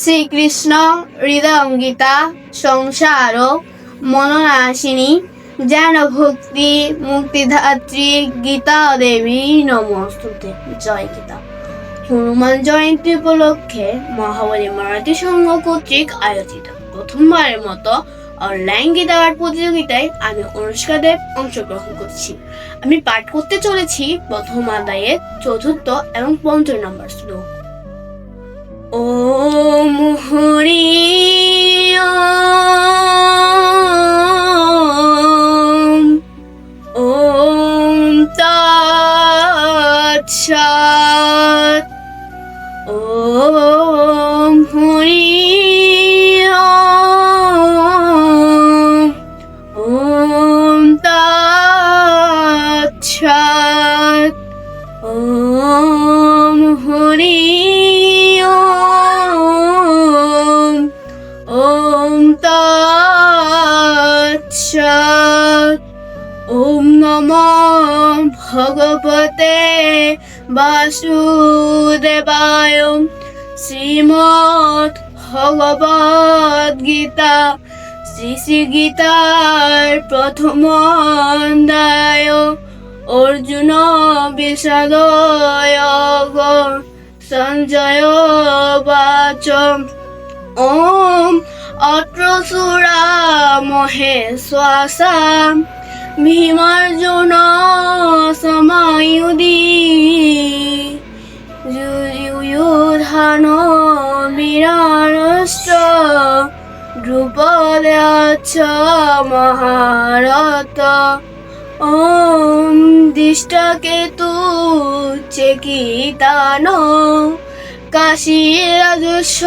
শ্রীকৃষ্ণ হৃদয়ং গীতা সংসার মনোনাশিনী জ্ঞান ভক্তি মুক্তিধাত্রী গীতা দেবী নমস্তুতে। জয় গীতা। হনুমান জয়ন্তী উপলক্ষে মহাবলী মারাঠি সংঘ কর্তৃক আয়োজিত প্রথমবারের মতো অনলাইন গীতা পাঠ প্রতিযোগিতায় আমি অনুষ্কা দেব অংশগ্রহণ করছি। আমি পাঠ করতে চলেছি প্রথম অধ্যায়ের চতুর্থ এবং পঞ্চম নম্বর শ্লোক। ওম হরি ওম তৎসৎ। ওম হরি ওম তৎসৎ। ওম হরি ওম তৎসৎ। ওম নমো ভগবতে বাসুদেবায়। শ্রীমদ্ ভগবদ গীতা শ্রী গীতার প্রথম অধ্যায়। অর্জুন বিষাদ সঞ্জয় বাচ। ওম অত্রসুরা মহেশ্বাসা ভীমার্জুন সমায়ুধি। যুযুধান বিরানশ্চ দ্রুপদাচ্চ মহারথ। ওম দৃষ্টকেতু চেকিতান কাশীরাজস্ব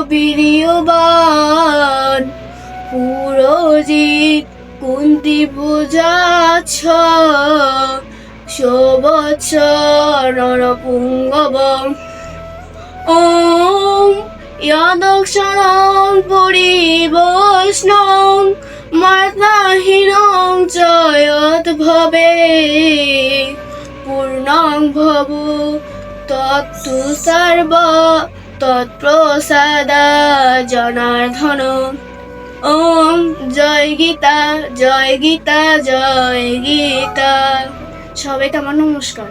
বীর্যবান। পুরোজিত কুন্তি পূজাচ্ছ সবৎস নরপুঙ্গব। ওম যদক্ষরং পরিবৈষ্ণং মার্তাহীনং চ যদ্ভবে। পূর্ণং ভবু তত্তু সর্ব তৎপ্রসাদা জনার্দন। ওম জয় গীতা জয় গীতা জয় গীতা। সবাইকে আমার নমস্কার।